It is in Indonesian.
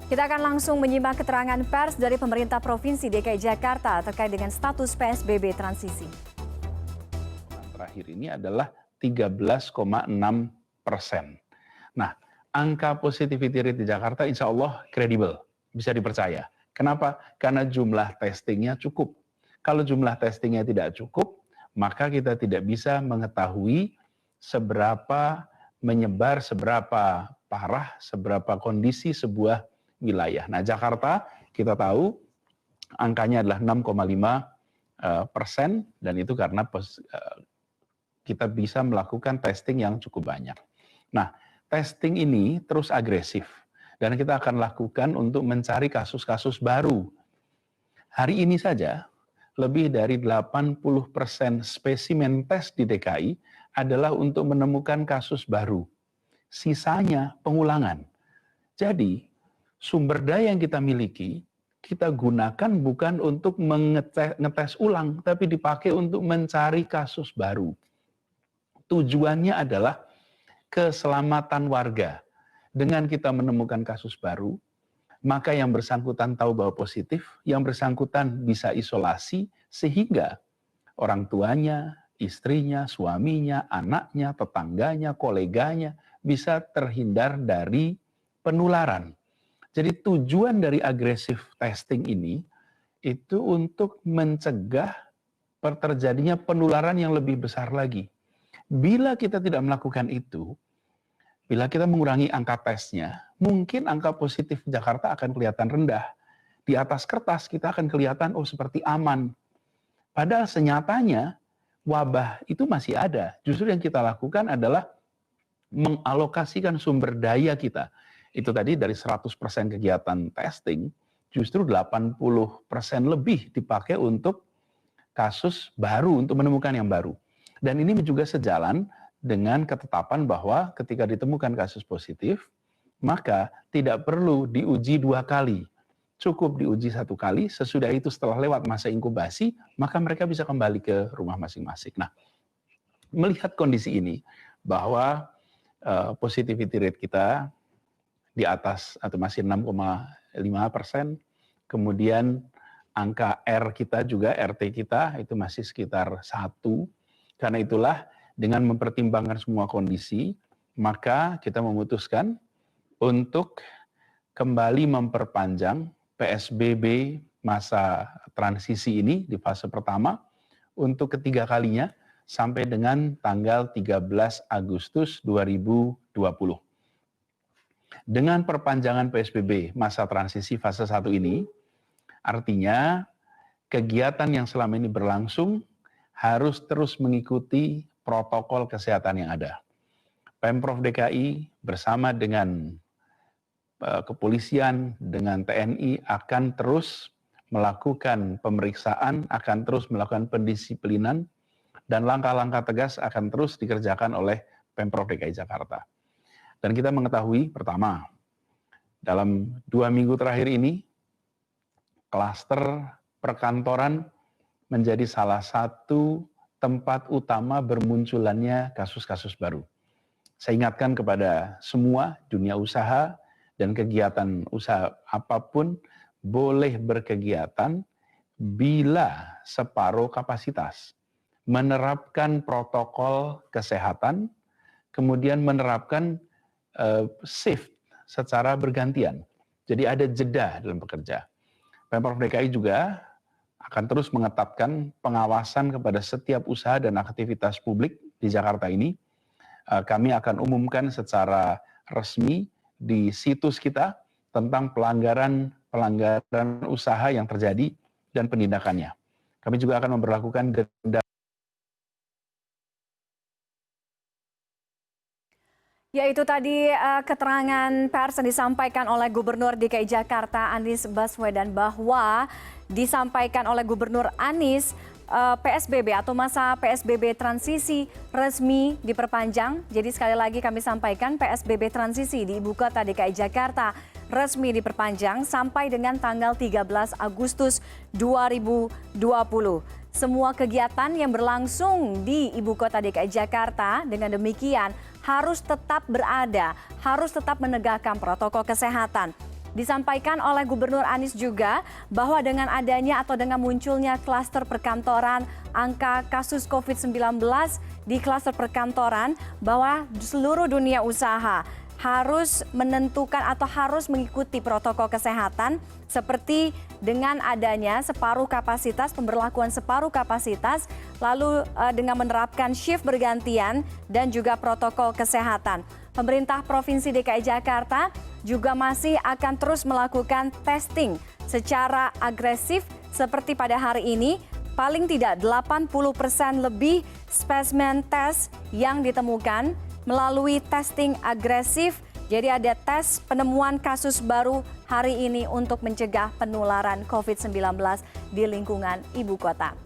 Kita akan langsung menyimak keterangan pers dari pemerintah Provinsi DKI Jakarta terkait dengan status PSBB transisi. Terakhir ini adalah 13,6%. Nah, angka positivity rate di Jakarta insya Allah kredibel, bisa dipercaya. Kenapa? Karena jumlah testingnya cukup. Kalau jumlah testingnya tidak cukup, maka kita tidak bisa mengetahui seberapa menyebar, seberapa parah, seberapa kondisi sebuah wilayah. Nah, Jakarta kita tahu angkanya adalah 6,5%, dan itu karena kita bisa melakukan testing yang cukup banyak. Nah, testing ini terus agresif, dan kita akan lakukan untuk mencari kasus-kasus baru. Hari ini saja, lebih dari 80% spesimen tes di DKI adalah untuk menemukan kasus baru. Sisanya pengulangan. Jadi, sumber daya yang kita miliki, kita gunakan bukan untuk ngetes ulang, tapi dipakai untuk mencari kasus baru. Tujuannya adalah keselamatan warga. Dengan kita menemukan kasus baru, maka yang bersangkutan tahu bahwa positif, yang bersangkutan bisa isolasi, sehingga orang tuanya, istrinya, suaminya, anaknya, tetangganya, koleganya bisa terhindar dari penularan. Jadi tujuan dari agresif testing ini itu untuk mencegah terjadinya penularan yang lebih besar lagi. Bila kita tidak melakukan itu, bila kita mengurangi angka tesnya, mungkin angka positif Jakarta akan kelihatan rendah. Di atas kertas kita akan kelihatan, oh seperti aman. Padahal senyatanya wabah itu masih ada. Justru yang kita lakukan adalah mengalokasikan sumber daya kita. Itu tadi dari 100% kegiatan testing, justru 80% lebih dipakai untuk kasus baru, untuk menemukan yang baru. Dan ini juga sejalan dengan ketetapan bahwa ketika ditemukan kasus positif, maka tidak perlu diuji 2 kali. Cukup diuji 1 kali, sesudah itu setelah lewat masa inkubasi, maka mereka bisa kembali ke rumah masing-masing. Nah, melihat kondisi ini, bahwa positivity rate kita di atas atau masih 6,5%, kemudian angka R kita juga, RT kita itu masih sekitar 1. Karena itulah dengan mempertimbangkan semua kondisi, maka kita memutuskan untuk kembali memperpanjang PSBB masa transisi ini di fase pertama untuk ketiga kalinya sampai dengan tanggal 13 Agustus 2020. Dengan perpanjangan PSBB masa transisi fase 1 ini, artinya kegiatan yang selama ini berlangsung harus terus mengikuti protokol kesehatan yang ada. Pemprov DKI bersama dengan kepolisian, dengan TNI akan terus melakukan pemeriksaan, akan terus melakukan pendisiplinan, dan langkah-langkah tegas akan terus dikerjakan oleh Pemprov DKI Jakarta. Dan kita mengetahui, pertama, dalam 2 minggu terakhir ini, klaster perkantoran menjadi salah satu tempat utama bermunculannya kasus-kasus baru. Saya ingatkan kepada semua dunia usaha dan kegiatan usaha apapun boleh berkegiatan bila separuh kapasitas. Menerapkan protokol kesehatan, kemudian menerapkan shift secara bergantian. Jadi ada jeda dalam bekerja. Pemprov DKI juga akan terus mengetatkan pengawasan kepada setiap usaha dan aktivitas publik di Jakarta ini. Kami akan umumkan secara resmi di situs kita tentang pelanggaran usaha yang terjadi dan penindakannya. Kami juga akan memberlakukan denda. Yaitu tadi keterangan pers yang disampaikan oleh Gubernur DKI Jakarta Anies Baswedan, bahwa disampaikan oleh Gubernur Anies PSBB atau masa PSBB transisi resmi diperpanjang. Jadi sekali lagi kami sampaikan, PSBB transisi di Ibu Kota DKI Jakarta resmi diperpanjang sampai dengan tanggal 13 Agustus 2020. Semua kegiatan yang berlangsung di Ibu Kota DKI Jakarta dengan demikian harus tetap berada, harus tetap menegakkan protokol kesehatan. disampaikan oleh Gubernur Anies juga bahwa dengan adanya atau dengan munculnya klaster perkantoran, angka kasus COVID-19 di klaster perkantoran, bahwa seluruh dunia usaha harus menentukan atau harus mengikuti protokol kesehatan seperti dengan adanya separuh kapasitas, pemberlakuan separuh kapasitas, lalu dengan menerapkan shift bergantian dan juga protokol kesehatan. Pemerintah Provinsi DKI Jakarta juga masih akan terus melakukan testing secara agresif seperti pada hari ini. Paling tidak 80% lebih spesimen tes yang ditemukan melalui testing agresif. Jadi ada tes penemuan kasus baru hari ini untuk mencegah penularan COVID-19 di lingkungan ibu kota.